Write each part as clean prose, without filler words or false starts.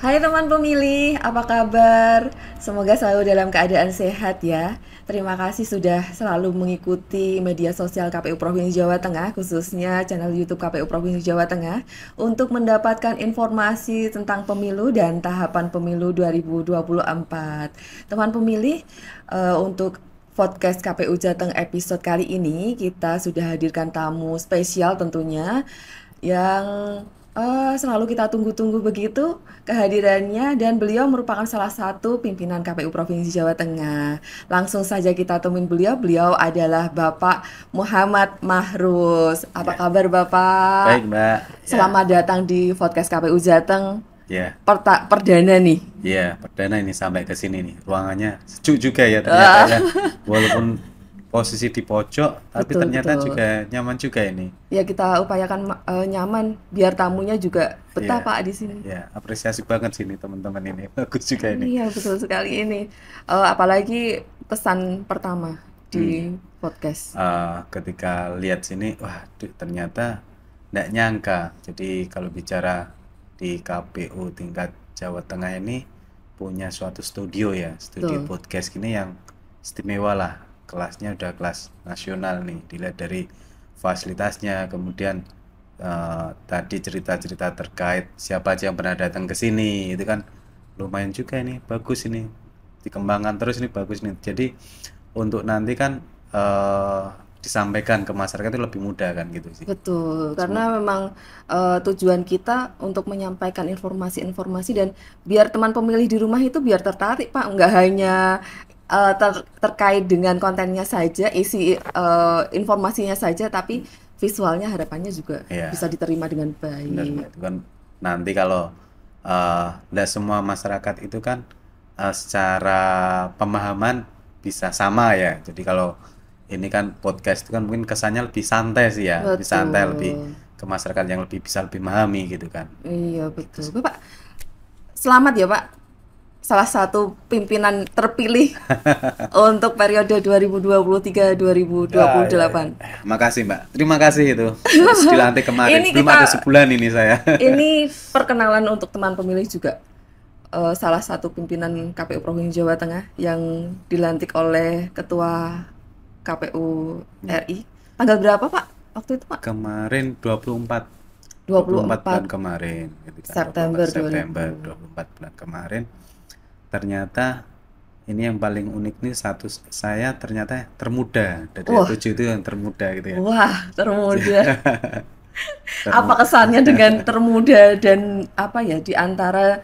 Hai teman pemilih, apa kabar? Semoga selalu dalam keadaan sehat ya. Terima kasih sudah selalu mengikuti media sosial KPU Provinsi Jawa Tengah, khususnya channel YouTube KPU Provinsi Jawa Tengah, untuk mendapatkan informasi tentang pemilu dan tahapan pemilu 2024. Teman pemilih, untuk podcast KPU Jateng episode kali ini kita sudah hadirkan tamu spesial tentunya yang selalu kita tunggu-tunggu begitu kehadirannya, dan beliau merupakan salah satu pimpinan KPU Provinsi Jawa Tengah. Langsung saja kita temuin beliau. Beliau adalah Bapak Muhammad Mahrus. Apa Ya, kabar baik Bapak? Mbak. Ya, Selamat datang di podcast KPU Jateng. ya, Perdana nih. ya. Perdana ini sampai ke sini nih. Ruangannya sejuk juga ya ternyata Ah, ya. Walaupun posisi di pojok, tapi betul ternyata betul. juga nyaman juga ini. Ya kita upayakan nyaman biar tamunya juga betah Ya, Pak di sini. ya. Apresiasi banget sini teman-teman ini. Bagus juga ini. Iya betul sekali ini. Apalagi pesan pertama Hmm. di podcast. Ketika lihat sini, wah, ternyata nggak nyangka. Jadi kalau bicara di KPU tingkat Jawa Tengah ini punya suatu studio ya, studio Betul. podcast gini yang istimewa lah. Kelasnya udah kelas nasional nih, dilihat dari fasilitasnya, kemudian tadi cerita-cerita terkait siapa aja yang pernah datang ke sini, itu kan lumayan juga ini, bagus ini, dikembangkan terus ini bagus nih. Jadi untuk nanti kan eh, disampaikan ke masyarakat itu lebih mudah kan gitu sih. Betul, Semua, karena memang tujuan kita untuk menyampaikan informasi-informasi dan biar teman pemilih di rumah itu biar tertarik, Pak. Nggak hanya terkait dengan kontennya saja, isi informasinya saja, tapi visualnya harapannya juga bisa ya diterima dengan benar Mbak. baik. Itu kan nanti kalau nggak semua masyarakat itu kan secara pemahaman bisa sama ya. Jadi kalau ini kan podcast itu kan mungkin kesannya lebih santai sih ya, lebih santai, lebih Betul, ke masyarakat yang lebih bisa lebih memahami gitu kan. iya Gitu betul. sih. Bapak, selamat ya Pak, salah satu pimpinan terpilih untuk periode 2023-2028. Makasih Mbak. Terima kasih itu. Terus dilantik kemarin. Ini Belum ada kita sebulan ini saya. Ini perkenalan untuk teman pemilih juga. Salah satu pimpinan KPU Provinsi Jawa Tengah yang dilantik oleh Ketua KPU RI. Tanggal berapa, Pak? Waktu itu, Pak? Kemarin 24 bulan 24 kemarin gitu kan, 24 September September 2000. 24 bulan kemarin. Ternyata ini yang paling unik nih, satu saya ternyata termuda dari Wah, 7 itu yang termuda gitu ya. wah, termuda. Apa Termu kesannya dengan termuda dan apa ya di antara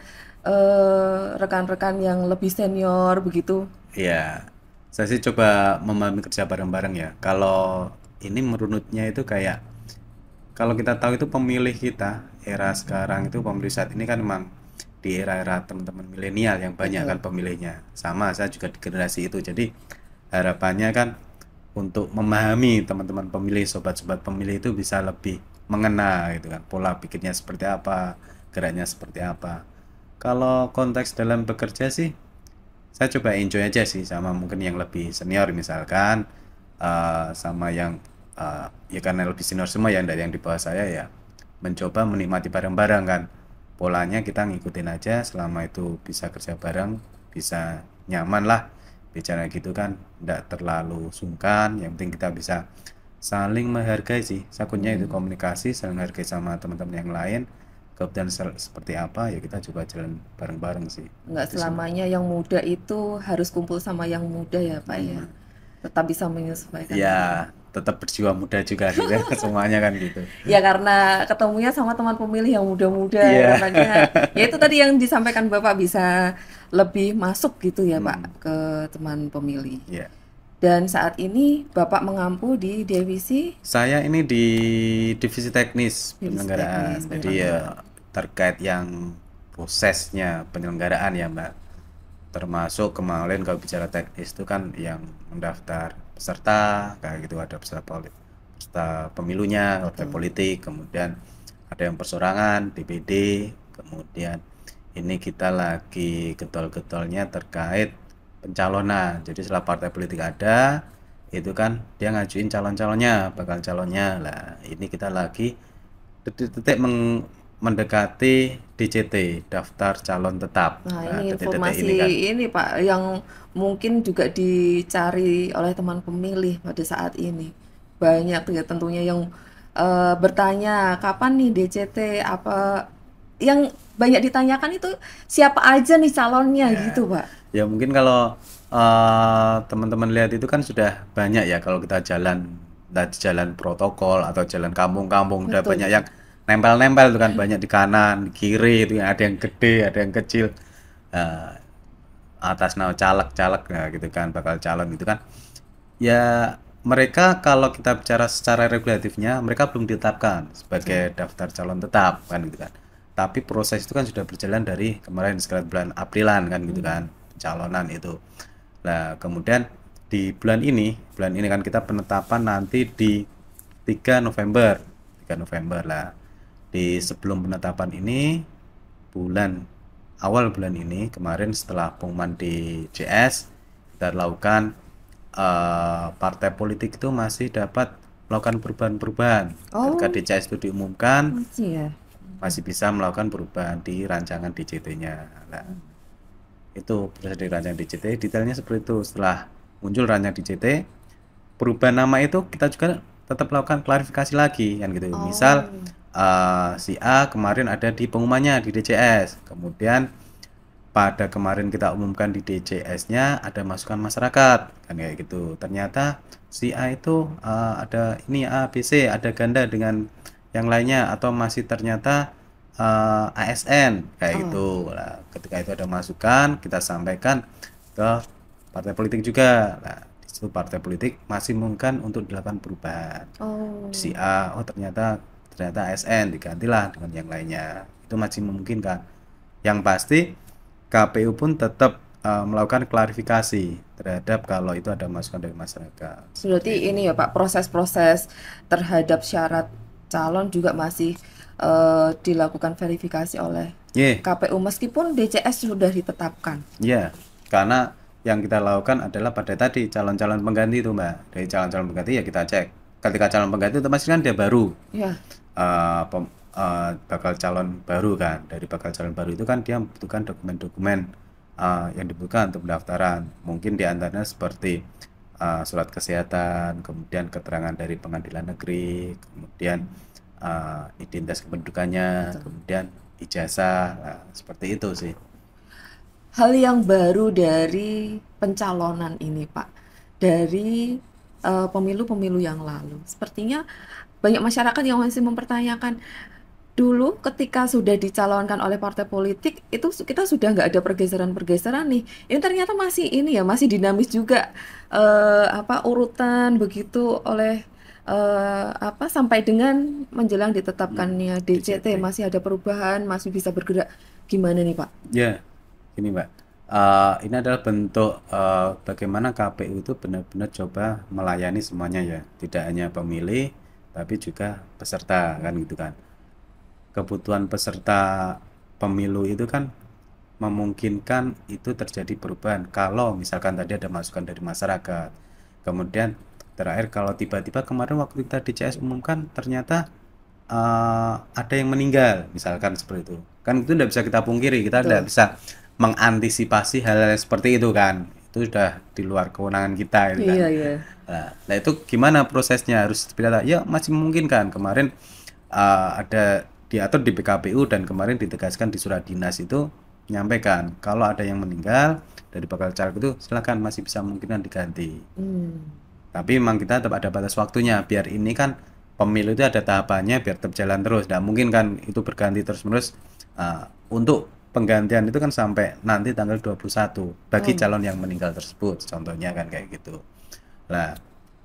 rekan-rekan yang lebih senior begitu? Ya, saya sih coba memahami kerja bareng-bareng ya. Kalau ini merunutnya itu kayak, kalau kita tahu itu pemilih kita era sekarang itu, pemilih saat ini kan memang di era-era teman-teman milenial yang banyak kan Betul. pemilihnya. Sama, saya juga di generasi itu. Jadi harapannya kan untuk memahami teman-teman pemilih, sobat-sobat pemilih itu bisa lebih mengena gitu kan, pola pikirnya seperti apa, geraknya seperti apa. Kalau konteks dalam bekerja sih, saya coba enjoy aja sih sama mungkin yang lebih senior misalkan, sama yang ya karena lebih senior semua yang dari yang di bawah saya ya, mencoba menikmati bareng-bareng kan, polanya kita ngikutin aja selama itu bisa kerja bareng, bisa nyaman lah bicara gitu kan, tidak terlalu sungkan, yang penting kita bisa saling menghargai sih, takutnya itu komunikasi saling menghargai sama teman-teman yang lain, kemudian seperti apa ya kita coba jalan bareng-bareng sih, Nggak itu sih Mbak. selamanya yang muda itu harus kumpul sama yang muda ya Pak ya. Hmm. Tetap bisa menyesuaikan Ya, diri. tetap berjiwa muda juga gitu ya, semuanya kan gitu. Ya karena ketemunya sama teman pemilih yang muda-muda, Iya. makanya ya itu tadi yang disampaikan Bapak bisa lebih masuk gitu ya Pak Hmm, ke teman pemilih. ya. Dan saat ini Bapak mengampu di divisi Saya ini di divisi teknis divisi teknis penyelenggaraan. Jadi penyelenggaraan. ya terkait yang prosesnya penyelenggaraan ya, Mbak. Termasuk kemarin kalau bicara teknis itu kan yang mendaftar peserta, kayak gitu, ada peserta pemilunya, partai Betul. politik, kemudian ada yang persorangan, DPD, kemudian ini kita lagi getol-getolnya terkait pencalonan. Jadi setelah partai politik ada, itu kan dia ngajuin calon-calonnya, bakal calonnya lah. Ini kita lagi detik-detik mendekati DCT, daftar calon tetap. Nah, Nah, ini detik-detik informasi ini kan. ini Pak yang mungkin juga dicari oleh teman pemilih pada saat ini. Banyak ya tentunya yang bertanya kapan nih DCT, apa yang banyak ditanyakan itu siapa aja nih calonnya Ya, gitu Pak. ya mungkin kalau teman-teman lihat itu kan sudah banyak ya kalau kita jalan dari jalan protokol atau jalan kampung-kampung udah Betul banyak yang betul. nempel-nempel itu kan banyak di kanan, di kiri itu ada yang gede, ada yang kecil. Nah, atas nama caleg-caleg nah gitu kan bakal calon gitu kan. Ya mereka kalau kita bicara secara regulatifnya mereka belum ditetapkan sebagai daftar calon tetap kan gitu kan. Tapi proses itu kan sudah berjalan dari kemarin sekitar bulan Aprilan kan gitu kan pencalonan itu. Nah, kemudian di bulan ini kan kita penetapan nanti di 3 November. 3 November lah. Di sebelum penetapan ini bulan awal bulan ini kemarin setelah pengumuman di JS kita lakukan partai politik itu masih dapat melakukan perubahan-perubahan ketika Oh, DCS itu diumumkan masih ya. masih bisa melakukan perubahan di rancangan DCT-nya. Nah, itu proses dari rancangan DCT detailnya seperti itu. Setelah muncul rancangan DCT perubahan nama itu kita juga tetap melakukan klarifikasi lagi kan gitu. Misal Oh. si A kemarin ada di pengumumannya di DCS, kemudian pada kemarin kita umumkan di DCS-nya ada masukan masyarakat kan kayak gitu. Ternyata si A itu ada ini A, B, C, ada ganda dengan yang lainnya atau masih ternyata ASN kayak Oh. gitu. Nah, ketika itu ada masukan kita sampaikan ke partai politik juga. Nah, di situ partai politik masih mungkin untuk dilakukan perubahan. Si Oh. A, oh ternyata ASN digantilah dengan yang lainnya. Itu masih memungkinkan. Yang pasti KPU pun tetap melakukan klarifikasi terhadap kalau itu ada masukan dari masyarakat seperti Berarti itu. ini ya Pak, proses-proses terhadap syarat calon juga masih dilakukan verifikasi oleh Yeah, KPU meskipun DCS sudah ditetapkan. ya, karena yang kita lakukan adalah pada tadi calon-calon pengganti itu Mbak. Dari calon-calon pengganti ya kita cek. Ketika calon pengganti otomatis kan dia baru Ya. bakal calon baru kan. Dari bakal calon baru itu kan dia membutuhkan dokumen-dokumen yang dibutuhkan untuk pendaftaran. Mungkin diantaranya seperti surat kesehatan, kemudian keterangan dari pengadilan negeri, kemudian identitas kependudukannya, Betul. kemudian ijazah, nah, seperti itu sih. Hal yang baru dari pencalonan ini, Pak, dari pemilu-pemilu yang lalu, sepertinya banyak masyarakat yang masih mempertanyakan, dulu ketika sudah dicalonkan oleh partai politik itu kita sudah nggak ada pergeseran-pergeseran nih. Ini ternyata masih ini ya, masih dinamis juga apa urutan begitu oleh apa sampai dengan menjelang ditetapkannya DCT DCT. masih ada perubahan, masih bisa bergerak. Gimana nih, Pak? Ya, gini Mbak. Ini adalah bentuk bagaimana KPU itu benar-benar coba melayani semuanya ya, tidak hanya pemilih, tapi juga peserta kan gitu kan. Kebutuhan peserta pemilu itu kan memungkinkan itu terjadi perubahan kalau misalkan tadi ada masukan dari masyarakat. Kemudian terakhir kalau tiba-tiba kemarin waktu kita DCS umumkan ternyata ada yang meninggal misalkan seperti itu kan itu tidak bisa kita pungkiri, kita tidak Betul. bisa mengantisipasi hal-hal seperti itu kan, itu sudah di luar kewenangan kita itu kan. Iya, iya. Nah, itu gimana prosesnya harus dipilih ya masih memungkinkan kemarin ada diatur di PKPU dan kemarin ditegaskan di surat dinas itu menyampaikan kalau ada yang meninggal dari bakal caleg itu silakan masih bisa mungkinan diganti. Hmm. Tapi memang kita tetap ada batas waktunya biar ini kan pemilu itu ada tahapannya biar tetap jalan terus. Nah, mungkin kan itu berganti terus-menerus untuk penggantian itu kan sampai nanti tanggal 21 bagi Oh. calon yang meninggal tersebut. Contohnya kan kayak gitu. Nah,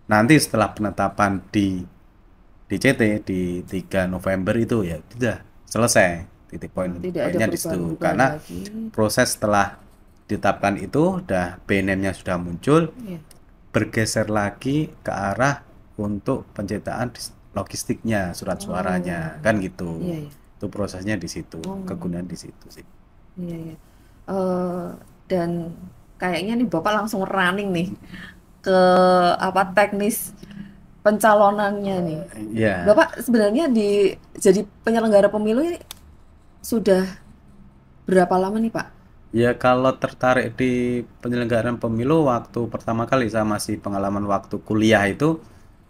nanti setelah penetapan di DCT di 3 November itu ya sudah selesai. Titik Tidak ada poinnya di situ. perubahan-perubahan Karena lagi. proses setelah ditetapkan itu udah BNM-nya sudah muncul, Iya. bergeser lagi ke arah untuk pencetakan logistiknya, surat Oh. suaranya, kan gitu. Iya, iya. Itu prosesnya di situ, Oh. kegunaan di situ sih. Iya, iya. Dan kayaknya nih Bapak langsung running nih ke apa teknis pencalonannya nih. Ya, Bapak sebenarnya di jadi penyelenggara pemilu ini sudah berapa lama nih Pak? Ya kalau tertarik di penyelenggaraan pemilu waktu pertama kali saya masih pengalaman waktu kuliah itu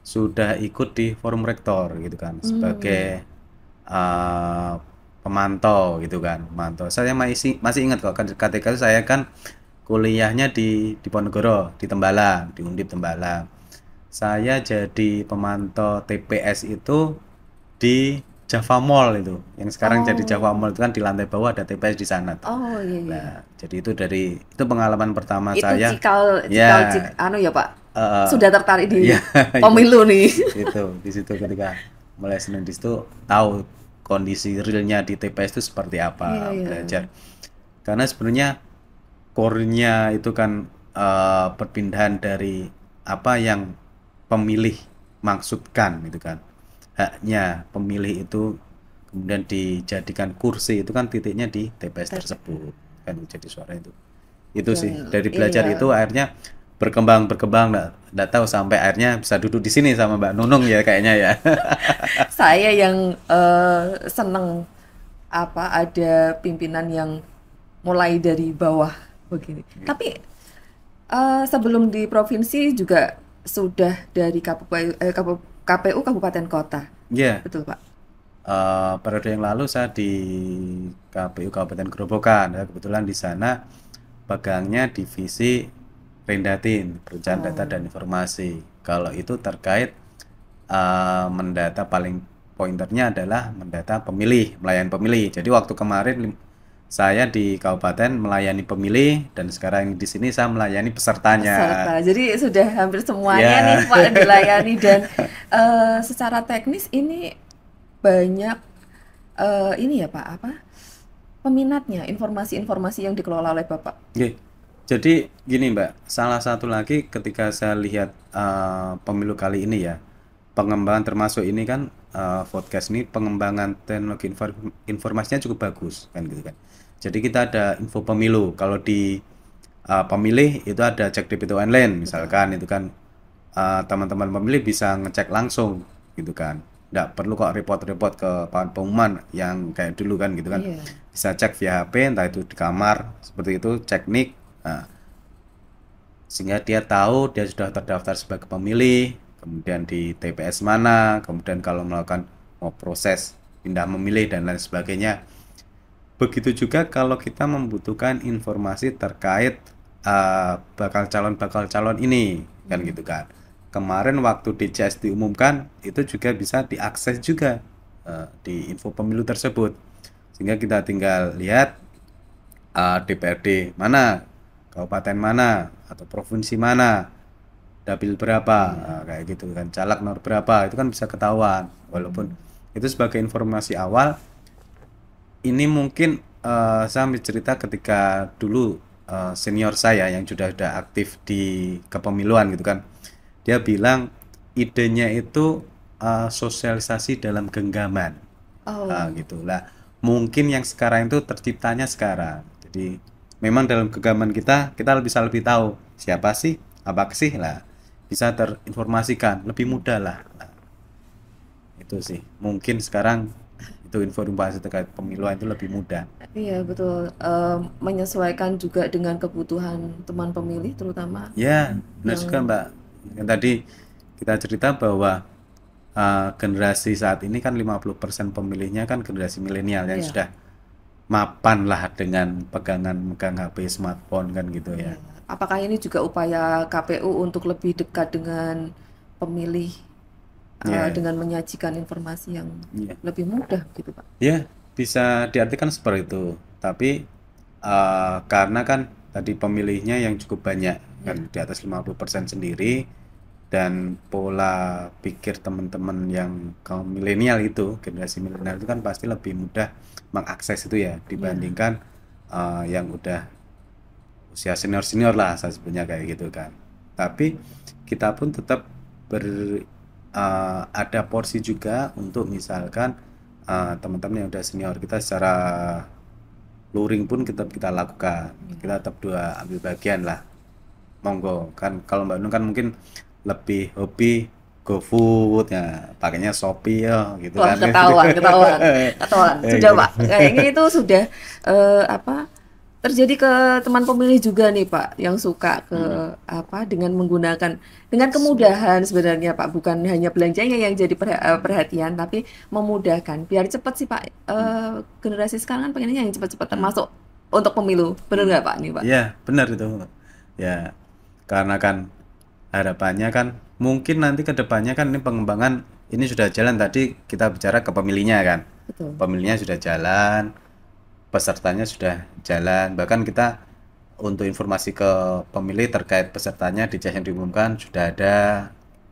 sudah ikut di forum rektor gitu kan Hmm. sebagai eh, pemantau gitu kan, pemantau. Saya masih ingat kok kan ketika itu saya kan kuliahnya di Diponegoro, di Tembalang, di Undip Tembalang. Saya jadi pemantau TPS itu di Java Mall itu. Yang sekarang jadi Java Oh, Mall itu kan di lantai bawah ada TPS di sana tuh. oh iya iya. Nah, jadi itu pengalaman pertama Itu saya. cikal cikal Ya, cik anu ya Pak. eh, Sudah tertarik ya di itu pemilu nih. itu di situ ketika mulai senang di situ tahu kondisi realnya di TPS itu seperti Iya apa iya. belajar. Karena sebenarnya core-nya itu kan perpindahan dari apa yang pemilih maksudkan gitu kan. Haknya pemilih itu kemudian dijadikan kursi itu kan titiknya di TPS Tet- tersebut kan jadi suara itu Dan sih dari ini belajar ya, itu akhirnya berkembang nggak tahu sampai akhirnya bisa duduk di sini sama Mbak Nunung ya kayaknya ya. saya yang seneng apa ada pimpinan yang mulai dari bawah begini. Tapi sebelum di provinsi juga sudah dari KPU Kabupaten Kota. Ya, Betul, Pak. periode yang lalu saya di KPU Kabupaten Gerobokan ya, kebetulan di sana pegangnya divisi Rendatin, Perencanaan Data Oh. dan Informasi. Kalau itu terkait mendata paling pointernya adalah mendata pemilih, melayani pemilih. Jadi waktu kemarin saya di kabupaten melayani pemilih dan sekarang di sini saya melayani pesertanya. Peserta. Jadi sudah hampir semuanya nih Ya, Pak dilayani dan secara teknis ini banyak ini ya Pak apa peminatnya informasi-informasi yang dikelola oleh Bapak. oke. Jadi gini Mbak, salah satu lagi ketika saya lihat pemilu kali ini ya, pengembangan termasuk ini kan podcast ini pengembangan teknologi informasinya cukup bagus kan gitu kan. Jadi kita ada info pemilu. Kalau di pemilih itu ada cek DPT online Betul. misalkan itu kan teman-teman pemilih bisa ngecek langsung gitu kan. Nggak perlu kok report-report ke pengumuman yang kayak dulu kan gitu kan. Iya. Bisa cek via HP entah itu di kamar seperti itu cek nik. Nah, sehingga dia tahu dia sudah terdaftar sebagai pemilih, kemudian di TPS mana, kemudian kalau melakukan mau proses pindah memilih dan lain sebagainya. Begitu juga kalau kita membutuhkan informasi terkait bakal calon ini kan gitu kan. Kemarin waktu DCS diumumkan itu juga bisa diakses juga di info pemilu tersebut. Sehingga kita tinggal lihat DPRD mana, kabupaten mana, atau provinsi mana, dapil berapa, Iya. kayak gitu kan, caleg nomor berapa, itu kan bisa ketahuan. Walaupun itu sebagai informasi awal, ini mungkin saya ambil cerita ketika dulu senior saya yang sudah aktif di kepemiluan gitu kan, dia bilang idenya itu sosialisasi dalam genggaman. Oh. Gitu lah. Mungkin yang sekarang itu terciptanya sekarang. Jadi memang dalam genggaman kita bisa lebih tahu siapa sih, apa sih lah, bisa terinformasikan lebih mudah lah. Nah, itu sih. Mungkin sekarang itu informasi terkait pemiluan itu lebih mudah. Iya betul. Menyesuaikan juga dengan kebutuhan teman pemilih terutama Ya, benar juga yang Mbak. Yang tadi kita cerita bahwa generasi saat ini kan 50% pemilihnya kan generasi milenial yang ya. sudah mapan lah dengan megang HP smartphone kan gitu Iya. ya. Apakah ini juga upaya KPU untuk lebih dekat dengan pemilih Ya, dengan menyajikan informasi yang ya, lebih mudah gitu, Pak? ya bisa diartikan seperti itu. Tapi karena kan tadi pemilihnya yang cukup banyak kan Ya. di atas 50% sendiri dan pola pikir teman-teman yang kaum milenial itu, generasi milenial itu kan pasti lebih mudah mengakses itu ya Ya. dibandingkan yang udah usia senior-senior lah saya sebutnya kayak gitu kan. Tapi kita pun tetap ber ada porsi juga untuk misalkan teman-teman yang udah senior kita secara luring pun kita lakukan. Kita tetap dua ambil bagian lah. Monggo kan kalau Mbak Nun kan mungkin lebih hobi GoFood ya, pakainya Shopee ya gitu Wah, kan. ketahuan, ketahuan, ketahuan. Sudah, Gitu. Pak. Kayaknya itu sudah apa? Terjadi ke teman pemilih juga nih, Pak, yang suka ke Mm-mm. apa? Dengan menggunakan dengan So, kemudahan sebenarnya, Pak. Bukan hanya belanjanya yang jadi perhatian, tapi memudahkan. Biar cepat sih, Pak. mm, Generasi sekarang kan pengennya yang cepat-cepat mm, termasuk untuk pemilu. Benar mm. nggak, Pak? Nih, Pak. Iya, benar itu. Ya, karena kan harapannya kan mungkin nanti ke depannya kan ini pengembangan ini sudah jalan, tadi kita bicara ke pemilihnya kan. Betul. Pemilihnya sudah jalan, pesertanya sudah jalan, bahkan kita untuk informasi ke pemilih terkait pesertanya di yang diumumkan sudah ada,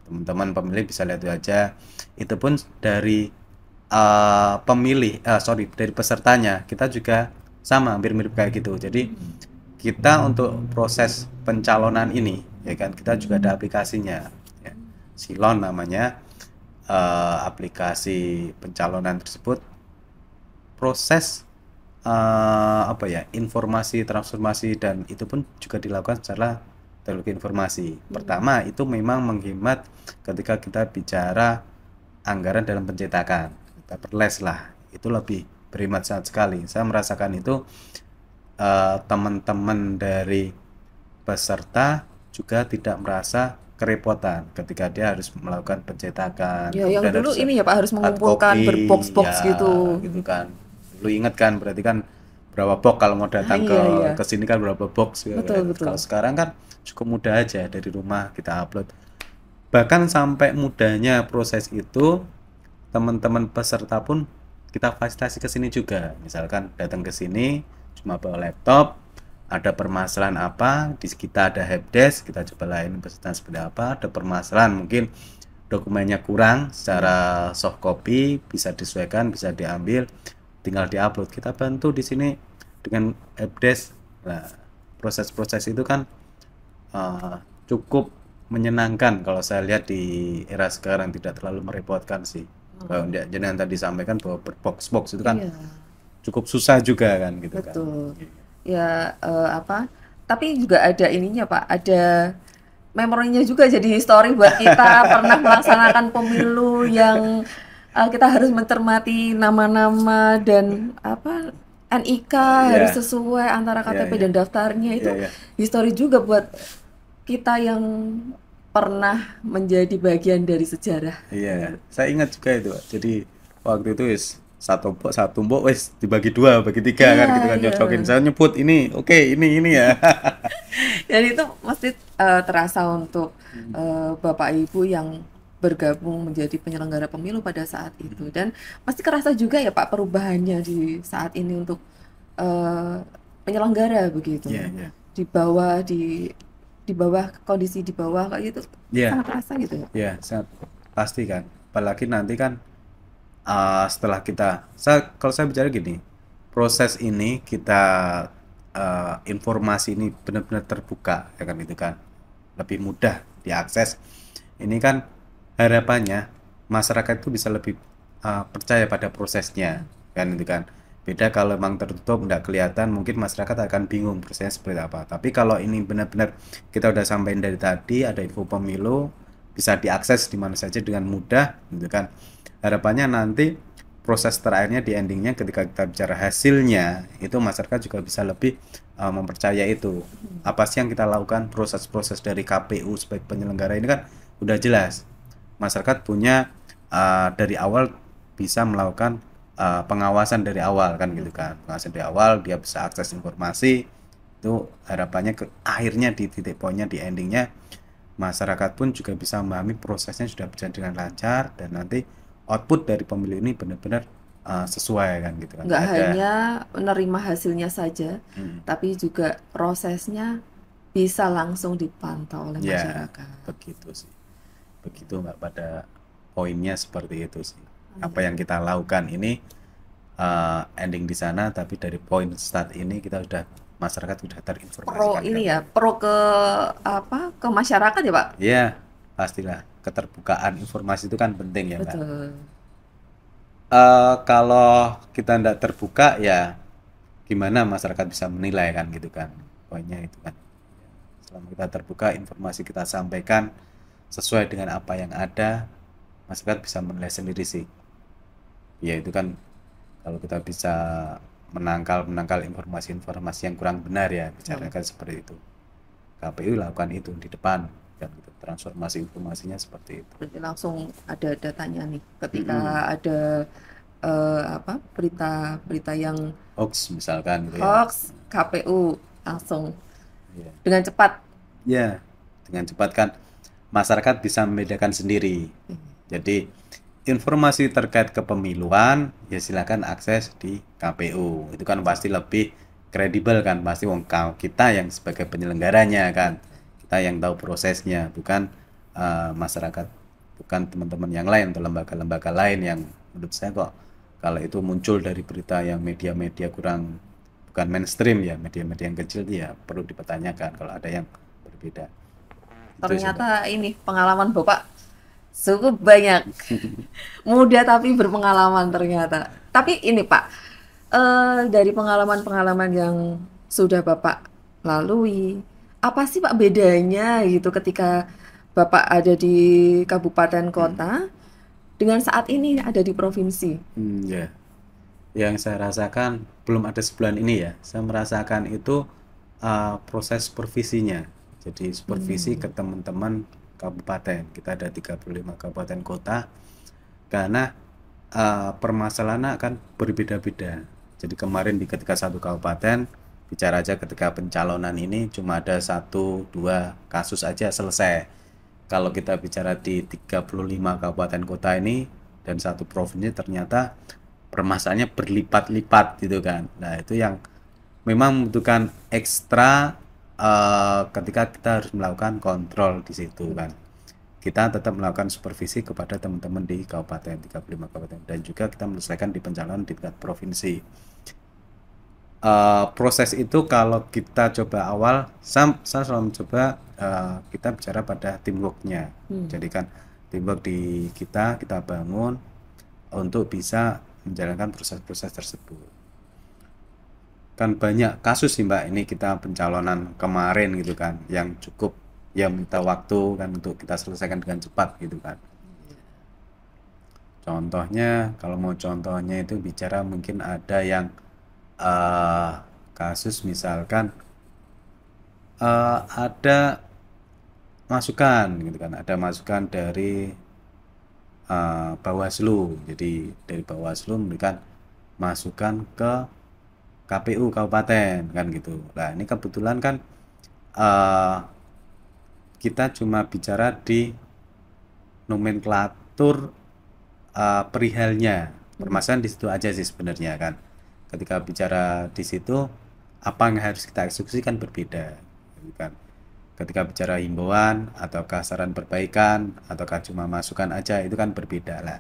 teman-teman pemilih bisa lihat itu aja. Itu pun dari sorry, dari pesertanya kita juga sama hampir mirip kayak gitu. Jadi kita untuk proses pencalonan ini ya kan kita juga ada aplikasinya ya. Silon namanya, aplikasi pencalonan tersebut. Proses apa ya, informasi transformasi dan itu pun juga dilakukan secara teknologi informasi. Pertama itu memang menghemat ketika kita bicara anggaran dalam pencetakan, paperless lah, itu lebih berhemat sangat sekali. Saya merasakan itu, teman-teman dari peserta juga tidak merasa kerepotan ketika dia harus melakukan pencetakan, Ya, yang kemudian dulu harus ini ya, Pak, harus hard mengumpulkan copy berbox-box ya gitu. gitu kan. Lu inget kan berarti kan berapa box kalau mau Ah, datang iya, iya. ke sini kan berapa box gitu Betul, kan. betul. Kalau sekarang kan cukup mudah aja dari rumah kita upload. Bahkan sampai mudahnya proses itu, teman-teman peserta pun kita fasilitasi ke sini juga. Misalkan datang ke sini cuma bawa laptop, ada permasalahan apa, di kita ada helpdesk, kita coba layanin peserta seperti apa, ada permasalahan mungkin dokumennya kurang secara soft copy, bisa disesuaikan, bisa diambil, tinggal diupload. Kita bantu di sini dengan helpdesk. Nah, proses-proses itu kan uh, cukup menyenangkan kalau saya lihat di era sekarang, tidak terlalu merepotkan sih. Kalau yang tadi sampaikan bahwa berbox-box itu kan Iya, cukup susah juga kan gitu kan. betul. Ya, apa? Tapi juga ada ininya, Pak. Ada memorinya juga jadi histori buat kita pernah melaksanakan pemilu yang kita harus mencermati nama-nama dan apa NIK harus Ya, sesuai antara ya, KTP ya, dan daftarnya ya, itu ya, histori juga buat kita yang pernah menjadi bagian dari sejarah. iya. Saya ingat juga itu, Pak. Jadi waktu itu wis satu mbok wis dibagi dua, bagi tiga kan Iya, gitu kan, iya. nyocokin. Saya nyebut ini, oke, ini ya. Dan itu mesti terasa untuk Bapak Ibu yang bergabung menjadi penyelenggara pemilu pada saat itu. Dan pasti kerasa juga ya Pak perubahannya di saat ini untuk eh, penyelenggara begitu. Iya, iya. Di bawah kondisi di bawah kayak gitu Iya, sangat terasa gitu ya. iya, sangat pasti kan. Apalagi nanti kan, setelah kalau saya bicara gini, proses ini kita, informasi ini benar-benar terbuka ya kan, itu kan lebih mudah diakses. Ini kan harapannya masyarakat itu bisa lebih percaya pada prosesnya kan, itu kan. Beda kalau memang tertutup nggak kelihatan, mungkin masyarakat akan bingung prosesnya seperti apa. Tapi kalau ini benar-benar kita udah sampaikan dari tadi, ada info pemilu, bisa diakses di mana saja dengan mudah gitu kan. Harapannya nanti proses terakhirnya di endingnya ketika kita bicara hasilnya itu masyarakat juga bisa lebih mempercaya itu. Apa sih yang kita lakukan, proses-proses dari KPU sebagai penyelenggara ini kan udah jelas. Masyarakat punya, dari awal bisa melakukan pengawasan dari awal kan gitu kan. Pengawasan dari awal dia bisa akses informasi, itu harapannya ke akhirnya di titik poinnya di endingnya masyarakat pun juga bisa memahami prosesnya sudah berjalan dengan lancar, dan nanti output dari pemilu ini benar-benar sesuai kan gitu kan, Nggak nggak ada. hanya menerima hasilnya saja, Hmm, tapi juga prosesnya bisa langsung dipantau oleh ya masyarakat. begitu sih, begitu Mbak, pada poinnya seperti itu sih. Iya. Apa yang kita lakukan ini ending di sana, tapi dari poin start ini kita sudah, masyarakat sudah Pro terinformasikan ini kan. ya, pro ke apa? Ke masyarakat ya, Pak? Ya pastilah, keterbukaan informasi itu kan penting ya Mbak. Betul. Kalau kita tidak terbuka ya gimana masyarakat bisa menilai kan gitu kan, poinnya itu kan. Selama kita terbuka, informasi kita sampaikan sesuai dengan apa yang ada, masyarakat bisa menilai sendiri sih. Ya itu kan kalau kita bisa menangkal informasi-informasi yang kurang benar ya, bicarakan seperti itu. KPU lakukan itu di depan kan gitu. Transformasi informasinya seperti itu. Berarti langsung ada datanya nih ketika ada berita-berita yang Hoax misalkan gitu ya. hoax, KPU langsung Ya. dengan cepat. Ya, dengan cepat kan masyarakat bisa membedakan sendiri. Jadi informasi terkait kepemiluan ya silakan akses di KPU. Itu kan pasti lebih kredibel kan, pasti wong kita yang sebagai penyelenggaranya kan. Kita yang tahu prosesnya, bukan masyarakat, bukan teman-teman yang lain atau lembaga-lembaga lain yang menurut saya kok kalau itu muncul dari berita yang media-media kurang, bukan mainstream ya, media-media yang kecil ya perlu dipertanyakan kalau ada yang berbeda. Itu sih, Mbak. Ternyata ini pengalaman Bapak cukup banyak. Muda tapi berpengalaman ternyata. Tapi ini Pak, dari pengalaman-pengalaman yang sudah Bapak lalui, apa sih Pak bedanya gitu ketika Bapak ada di kabupaten kota dengan saat ini ada di provinsi? Ya. Yang saya rasakan belum ada sebulan ini ya, saya merasakan itu proses supervisinya. Jadi supervisi ke teman-teman kabupaten. Kita ada 35 kabupaten kota. Karena permasalahannya akan berbeda-beda. Jadi kemarin di ketika satu kabupaten, bicara aja ketika pencalonan ini cuma ada 1-2 kasus aja selesai. Kalau kita bicara di 35 kabupaten kota ini dan satu provinsi ternyata permasalahannya berlipat-lipat gitu kan. Nah itu yang memang membutuhkan ekstra ketika kita harus melakukan kontrol di situ kan. Kita tetap melakukan supervisi kepada teman-teman di kabupaten, 35 kabupaten, dan juga kita menyelesaikan di pencalonan di tingkat provinsi. Proses itu kalau kita coba awal, saya selalu mencoba kita bicara pada teamworknya. Jadi kan teamwork di kita bangun untuk bisa menjalankan proses-proses tersebut. Kan banyak kasus sih Mbak, ini kita pencalonan kemarin gitu kan, yang cukup ya minta waktu kan untuk kita selesaikan dengan cepat gitu kan. Contohnya, kalau mau contohnya itu bicara mungkin ada yang kasus misalkan ada masukan gitu kan, ada masukan dari Bawaslu. Jadi dari Bawaslu memberikan masukan ke KPU kabupaten kan gitu. Nah ini kebetulan kan kita cuma bicara di nomenklatur perihalnya. Permasalahan di situ aja sih sebenarnya kan. Ketika bicara di situ apa yang harus kita eksekusi kan berbeda gitu kan. Ketika bicara himbauan ataukah saran perbaikan ataukah cuma masukan aja itu kan berbeda lah.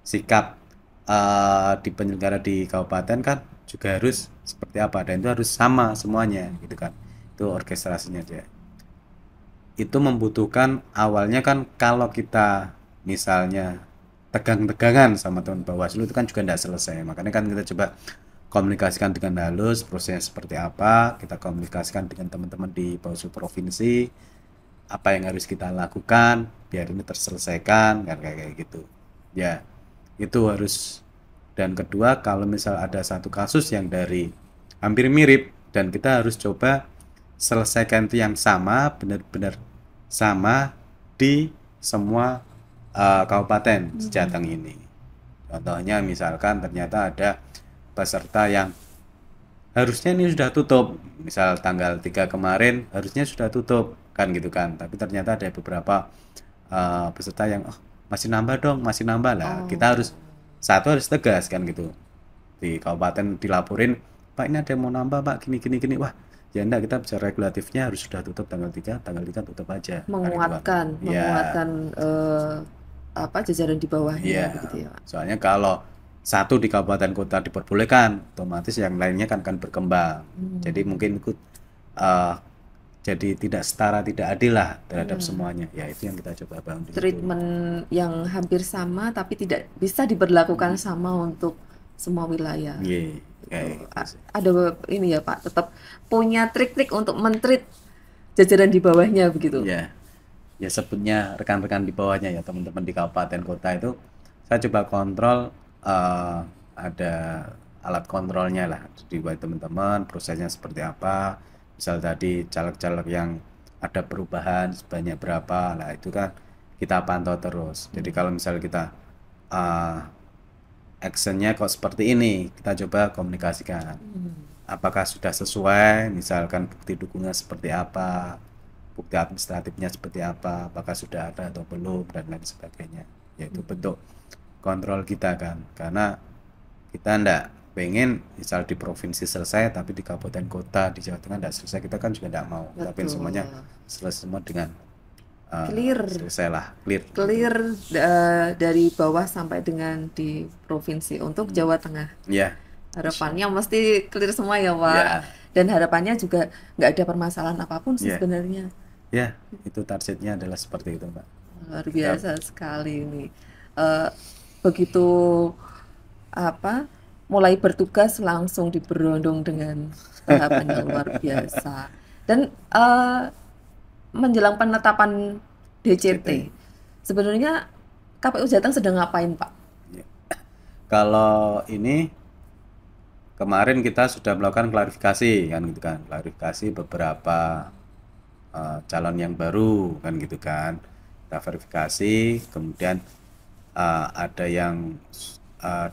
Sikap di penyelenggara di kabupaten kan juga harus seperti apa dan itu harus sama semuanya gitu kan. Itu orkestrasinya dia. Itu membutuhkan awalnya kan kalau kita misalnya tegang-tegangan sama teman Bawaslu itu kan juga tidak selesai. Makanya kan kita coba komunikasikan dengan halus prosesnya seperti apa, kita komunikasikan dengan teman-teman di Bawaslu provinsi apa yang harus kita lakukan biar ini terselesaikan kan kayak gitu ya. Itu harus. Dan kedua, kalau misal ada satu kasus yang dari hampir mirip dan kita harus coba selesaikan itu yang sama, benar-benar sama di semua kabupaten sejateng ini. Contohnya misalkan ternyata ada peserta yang harusnya ini sudah tutup, misal tanggal 3 kemarin harusnya sudah tutup kan gitu kan, tapi ternyata ada beberapa peserta yang masih nambah dong, masih nambah lah. Kita harus harus tegas kan gitu, di kabupaten dilaporin, Pak ini ada yang mau nambah Pak, gini, wah ya enggak, kita bicara regulatifnya harus sudah tutup tanggal 3 tutup aja. Menguatkan jajaran di bawahnya begitu ya Pak. Soalnya kalau satu di kabupaten kota diperbolehkan, otomatis yang lainnya kan berkembang. Jadi mungkin ikut jadi tidak setara, tidak adil lah terhadap semuanya. Ya itu yang kita coba bangun. Treatment yang hampir sama tapi tidak bisa diberlakukan sama untuk semua wilayah. Ada ini ya Pak, tetap punya trik-trik untuk men-treat jajaran di bawahnya begitu. ya sebutnya rekan-rekan di bawahnya ya, teman-teman di kabupaten kota itu saya coba kontrol, ada alat kontrolnya lah buat teman-teman, prosesnya seperti apa. Misal tadi caleg-caleg yang ada perubahan sebanyak berapa lah, itu kan kita pantau terus. Jadi kalau misal kita uh, actionnya kok seperti ini, kita coba komunikasikan apakah sudah sesuai, misalkan bukti dukungnya seperti apa, bukti administratifnya seperti apa, apakah sudah ada atau belum, dan lain sebagainya. Yaitu bentuk kontrol kita kan, karena kita ndak pengen misal di provinsi selesai tapi di kabupaten kota di Jawa Tengah ndak selesai, kita kan juga ndak mau. Tapi Betul. semuanya selesai semua dengan Clear. selesai lah, clear. Clear dari bawah sampai dengan di provinsi untuk Jawa Tengah. Ya, Harapannya mesti clear semua ya Pak. ya, Dan harapannya juga nggak ada permasalahan apapun sih ya, sebenarnya. ya, itu targetnya adalah seperti itu, Mbak. Luar biasa sekali ini. Eh, Begitu apa mulai bertugas langsung diberondong dengan tahapan yang luar biasa. Dan menjelang penetapan DCT, sebenarnya KPU Jateng sedang ngapain Pak? Ya. Kalau ini kemarin kita sudah melakukan klarifikasi kan gitu kan, klarifikasi beberapa calon yang baru kan gitu kan, kita verifikasi, kemudian ada yang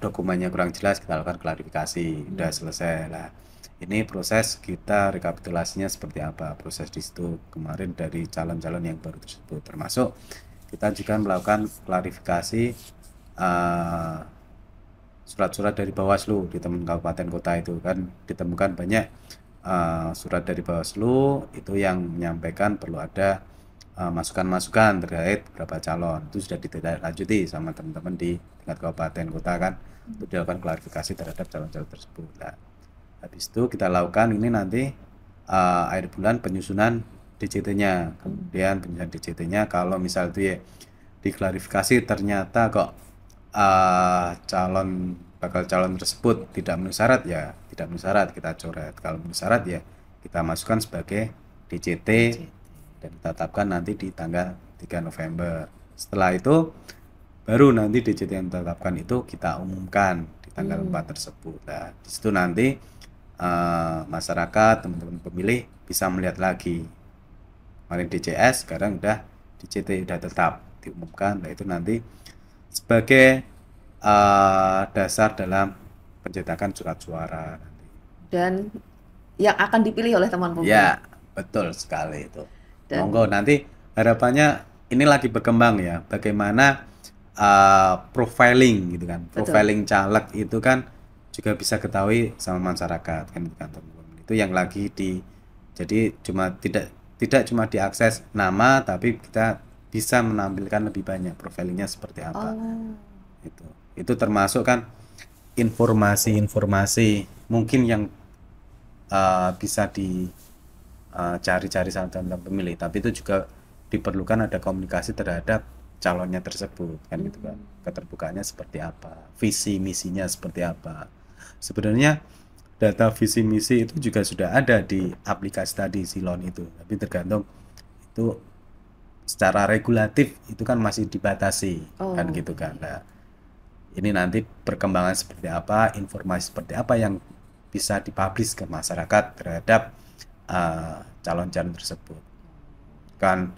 dokumennya kurang jelas, kita lakukan klarifikasi, udah selesai lah. Ini proses kita rekapitulasinya seperti apa, proses di situ kemarin dari calon-calon yang baru tersebut, termasuk kita juga melakukan klarifikasi surat-surat dari Bawaslu di teman kabupaten kota itu kan, ditemukan banyak surat dari Bawaslu itu yang menyampaikan perlu ada masukan-masukan terkait beberapa calon, itu sudah ditindaklanjuti sama teman-teman di tingkat kabupaten kota kan, untuk dilakukan klarifikasi terhadap calon-calon tersebut. Nah, habis itu kita lakukan ini nanti akhir bulan penyusunan DCT-nya, kemudian penyusunan DCT-nya kalau misal itu ya diklarifikasi ternyata kok bakal calon tersebut tidak memenuhi syarat, ya tidak memenuhi syarat kita coret, kalau memenuhi syarat ya kita masukkan sebagai DCT dan ditetapkan nanti di tanggal 3 November. Setelah itu baru nanti DCT yang ditetapkan itu kita umumkan di tanggal 4 tersebut. Nah, di situ nanti masyarakat, teman-teman pemilih bisa melihat lagi. Kemarin DCS, sekarang udah DCT udah tetap diumumkan. Nah, itu nanti sebagai dasar dalam pencetakan surat suara nanti. Dan yang akan dipilih oleh teman pemilih. Ya, betul sekali itu. Monggo nanti harapannya ini lagi berkembang ya, bagaimana profiling gitu kan. Profiling caleg itu kan juga bisa ketahui sama masyarakat kan, teman-teman. Itu yang lagi jadi tidak cuma diakses nama, tapi kita bisa menampilkan lebih banyak profilingnya seperti apa. Itu termasuk kan informasi-informasi mungkin yang bisa dicari-cari sama teman-teman pemilih, tapi itu juga diperlukan ada komunikasi terhadap calonnya tersebut kan gitu kan, keterbukaannya seperti apa, visi misinya seperti apa. Sebenarnya data visi misi itu juga sudah ada di aplikasi tadi Silon itu, tapi tergantung itu secara regulatif itu kan masih dibatasi kan gitu kan. Nah, ini nanti perkembangan seperti apa, informasi seperti apa yang bisa dipublish ke masyarakat terhadap calon-calon tersebut. Kan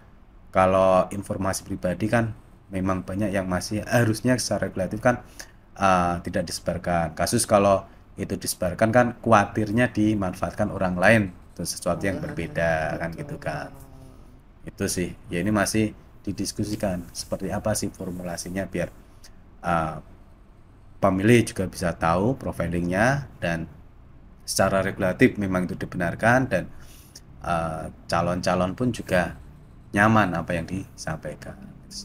kalau informasi pribadi kan memang banyak yang masih harusnya secara regulatif kan tidak disebarkan. Kasus kalau itu disebarkan kan khawatirnya dimanfaatkan orang lain untuk sesuatu yang berbeda kan gitu kan. Itu sih ya, ini masih didiskusikan seperti apa sih formulasinya biar pemilih juga bisa tahu profilingnya dan secara regulatif memang itu dibenarkan, dan calon-calon pun juga nyaman apa yang disampaikan.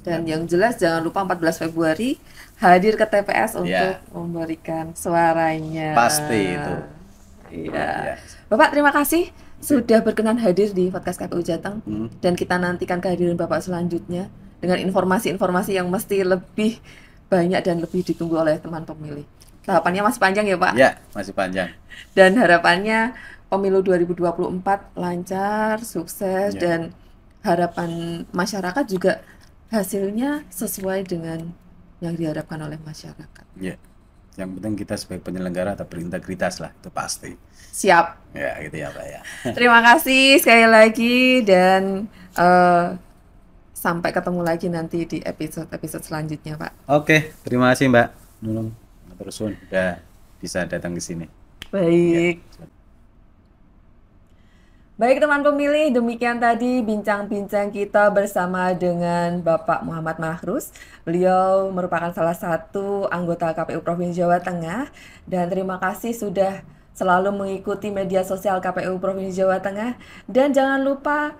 Dan yang jelas jangan lupa 14 Februari hadir ke TPS untuk memberikan suaranya. Pasti itu. Iya. Bapak terima kasih sudah berkenan hadir di podcast KPU Jateng, dan kita nantikan kehadiran Bapak selanjutnya dengan informasi-informasi yang mesti lebih banyak dan lebih ditunggu oleh teman pemilih. Tahapannya masih panjang ya Pak? Ya, masih panjang. Dan harapannya pemilu 2024 lancar, sukses, dan harapan masyarakat juga hasilnya sesuai dengan yang diharapkan oleh masyarakat. Ya, yang penting kita sebagai penyelenggara tetap berintegritas lah, itu pasti. Siap. Ya, gitu ya, Pak ya. Terima kasih sekali lagi dan sampai ketemu lagi nanti di episode selanjutnya, Pak. Oke, terima kasih Mbak Nunung. Terus sudah bisa datang ke sini. Baik. Ya. Baik teman pemilih, demikian tadi bincang-bincang kita bersama dengan Bapak Muhammad Mahrus. Beliau merupakan salah satu anggota KPU Provinsi Jawa Tengah dan terima kasih sudah selalu mengikuti media sosial KPU Provinsi Jawa Tengah. Dan jangan lupa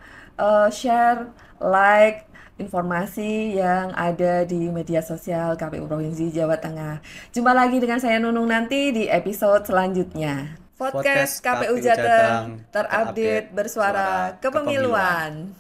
share, like informasi yang ada di media sosial KPU Provinsi Jawa Tengah. Jumpa lagi dengan saya Nunung nanti di episode selanjutnya. Podcast KPU Jateng terupdate bersuara kepemiluan.